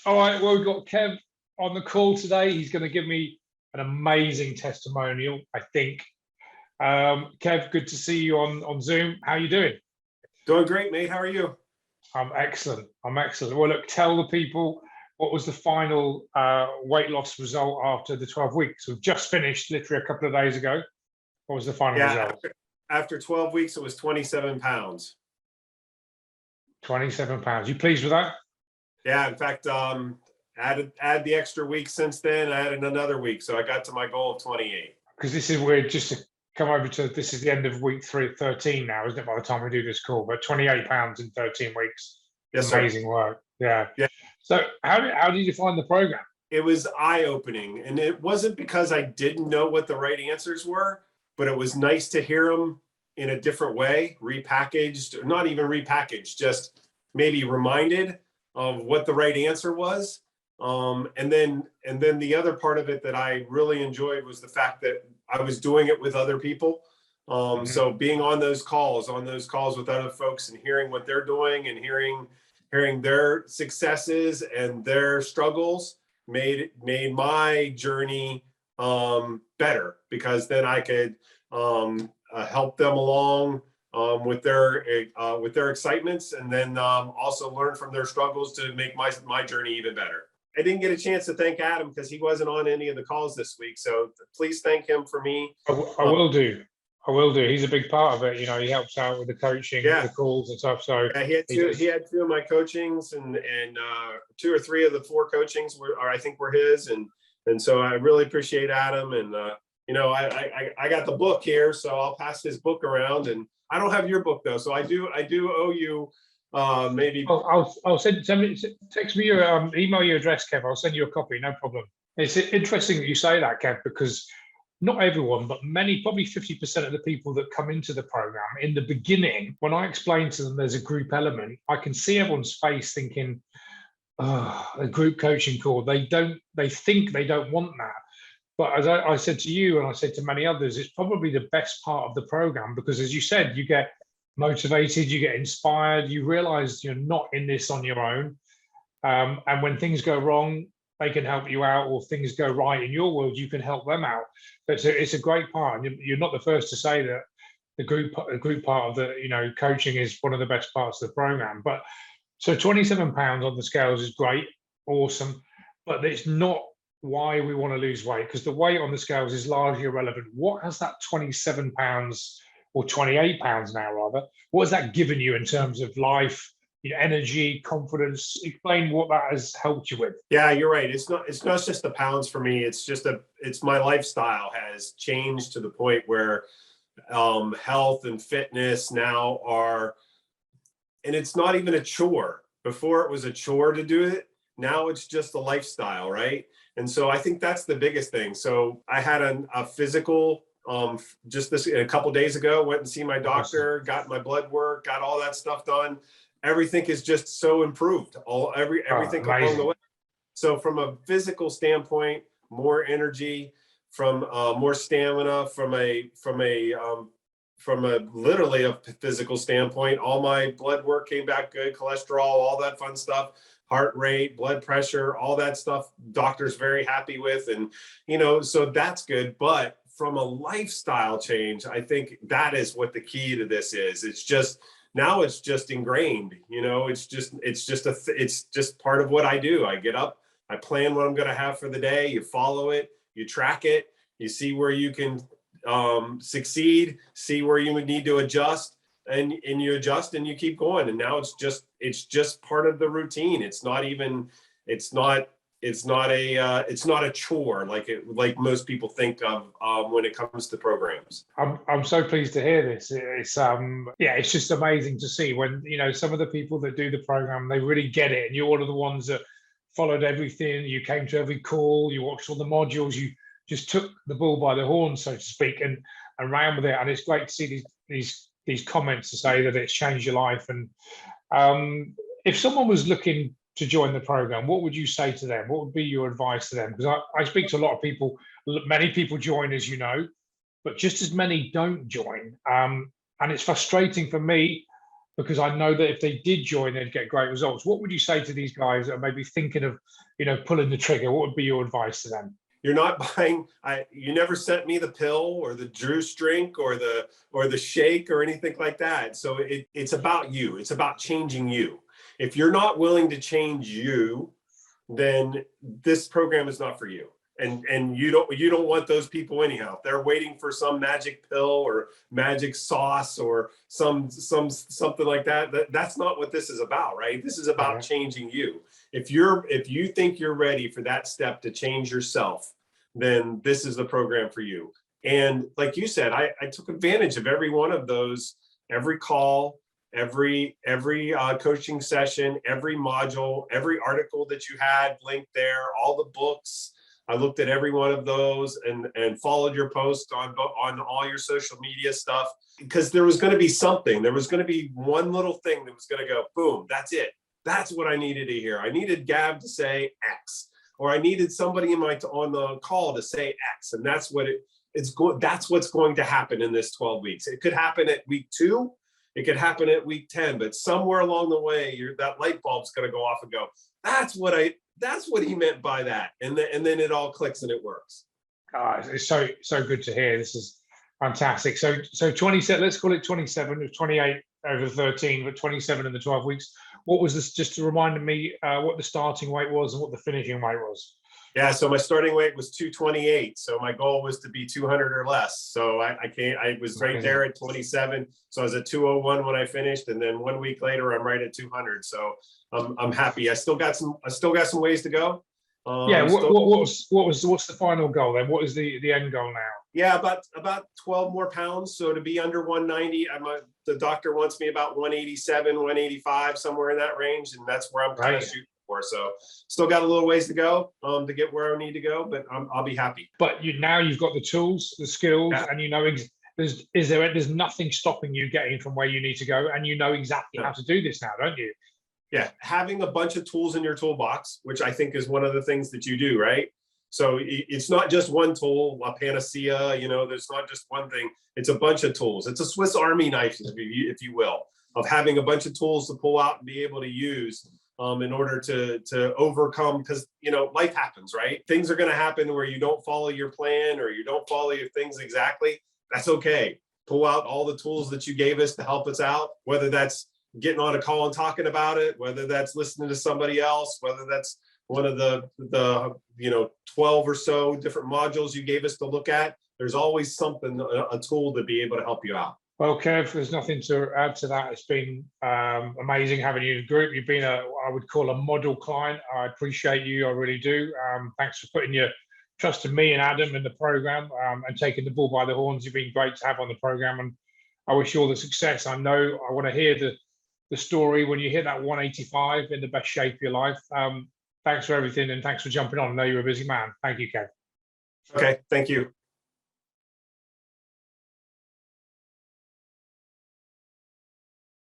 All right, well, we've got Kev on the call today. He's going to give me an amazing testimonial, I think. Kev, good to see you on Zoom. How are you doing? Doing great, mate. How are you? I'm excellent. I'm excellent. Well, look, tell the people what was the final weight loss result after the 12 weeks. We've just finished literally a couple of days ago. What was the final result? After 12 weeks, it was 27 pounds. 27 pounds. You pleased with that? Yeah, in fact, add the extra week since then. I added another week, so I got to my goal of 28. Because this is weird, just to come over to, this is the end of week 13 now, isn't it, by the time we do this call? But 28 pounds in 13 weeks. Yes, amazing sir. Work. Yeah. Yeah. So how did you find the program? It was eye-opening, and it wasn't because I didn't know what the right answers were, but it was nice to hear them in a different way, repackaged, not even repackaged, just maybe reminded of what the right answer was. And then the other part of it that I really enjoyed was the fact that I was doing it with other people. So being on those calls with other folks and hearing what they're doing and hearing their successes and their struggles made my journey better, because then I could help them along with their excitements, and then also learn from their struggles to make my journey even better. I didn't get a chance to thank Adam because he wasn't on any of the calls this week, so please thank him for me. I will do. I will do. He's a big part of it. You know, he helps out with the coaching, the calls and stuff. So yeah, he had two of my coachings, and 2 or 3 of the 4 coachings I think were his, and so I really appreciate Adam. And you know, I got the book here, so I'll pass his book around. And I don't have your book though, so I do owe you maybe. I'll text me your email your address, Kev. I'll send you a copy, no problem. It's interesting that you say that, Kev, because not everyone, but many, probably 50% of the people that come into the program in the beginning, when I explain to them there's a group element, I can see everyone's face thinking, oh, a group coaching call. They think they don't want that. But as I said to you, and I said to many others, it's probably the best part of the program, because as you said, you get motivated, you get inspired, you realize you're not in this on your own. And when things go wrong, they can help you out, or things go right in your world, you can help them out. But it's a great part. And you're not the first to say that the group part of the, you know, coaching is one of the best parts of the program. But so 27 pounds on the scales is great, awesome, but it's not why we want to lose weight, because the weight on the scales is largely irrelevant. What has that 27 pounds or 28 pounds now rather, what has that given you in terms of life, your energy, confidence? Explain what that has helped you with. Yeah, you're right. It's not just the pounds for me. It's my lifestyle has changed to the point where health and fitness now are, and it's not even a chore. Before it was a chore to do it. Now it's just a lifestyle, right? And so I think that's the biggest thing. So I had a physical just a couple days ago, went and see my doctor, got my blood work, got all that stuff done. Everything is just so improved. Everything along the way. So from a physical standpoint, more energy, from more stamina, from a literally a physical standpoint, all my blood work came back good, cholesterol, all that fun stuff, heart rate, blood pressure, all that stuff, doctor's very happy with. And, you know, so that's good. But from a lifestyle change, I think that is what the key to this is. It's just, now it's just ingrained, you know, it's just part of what I do. I get up, I plan what I'm going to have for the day. You follow it, you track it, you see where you can succeed, see where you would need to adjust, and you adjust and you keep going. And now it's just part of the routine. It's not a chore like most people think of when it comes to programs. I'm so pleased to hear this. It's just amazing to see when, you know, some of the people that do the program, they really get it, and you're one of the ones that followed everything. You came to every call, you watched all the modules, you just took the bull by the horn, so to speak, and ran with it. And it's great to see these comments to say that it's changed your life. And if someone was looking to join the program, what would you say to them? What would be your advice to them? Because I speak to a lot of people, many people join, as you know, but just as many don't join. And it's frustrating for me because I know that if they did join, they'd get great results. What would you say to these guys that are maybe thinking of, pulling the trigger? What would be your advice to them? You're not buying, you never sent me the pill or the juice drink or the shake or anything like that. So it's about you. It's about changing you. If you're not willing to change you, then this program is not for you. And you don't want those people anyhow. If they're waiting for some magic pill or magic sauce or something like that, that's not what this is about, right? This is about changing you. If you think you're ready for that step to change yourself, then this is the program for you. And like you said, I took advantage of every one of those, every call, every coaching session, every module, every article that you had linked there, all the books. I looked at every one of those and followed your post on all your social media stuff, because there was going to be something. There was going to be one little thing that was going to go, boom, that's it. That's what I needed to hear. I needed Gab to say X, or I needed somebody on the call to say X. And that's what that's what's going to happen in this 12 weeks. It could happen at week 2. It could happen at week 10, but somewhere along the way, that light bulb's going to go off and go, that's what he meant by that. And then it all clicks and it works. It's so good to hear. This is fantastic. So 27, let's call it 27 or 28 over 13, but 27 in the 12 weeks. What was this, just to remind me what the starting weight was and what the finishing weight was? Yeah, so my starting weight was 228. So my goal was to be 200 or less. So I was right there at 27. So I was at 201 when I finished, and then 1 week later I'm right at 200. So I'm happy. I still got some ways to go. What's the final goal then? What is the end goal now? Yeah, about 12 more pounds. So to be under 190, the doctor wants me about 187, 185, somewhere in that range, and that's where I'm kind of shooting for. So still got a little ways to go to get where I need to go, but I'll be happy. But now you've got the tools, the skills, and there's nothing stopping you getting from where you need to go, and you know exactly how to do this now, don't you? Yeah, having a bunch of tools in your toolbox, which I think is one of the things that you do, right? So it's not just one tool, a panacea, there's not just one thing. It's a bunch of tools. It's a Swiss Army knife, if you will, of having a bunch of tools to pull out and be able to use in order to overcome, because, life happens, right? Things are going to happen where you don't follow your plan or you don't follow your things exactly. That's okay. Pull out all the tools that you gave us to help us out, whether that's getting on a call and talking about it, whether that's listening to somebody else, whether that's one of the 12 or so different modules you gave us to look at. There's always something, a tool to be able to help you out. Well, Kev, there's nothing to add to that. It's been amazing having you in the group. You've been I would call a model client. I appreciate you, I really do. Thanks for putting your trust in me and Adam in the program and taking the bull by the horns. You've been great to have on the program, and I wish you all the success. I want to hear the story when you hit that 185 in the best shape of your life. Thanks for everything, and thanks for jumping on. I know you're a busy man. Thank you, Kev. Okay, thank you.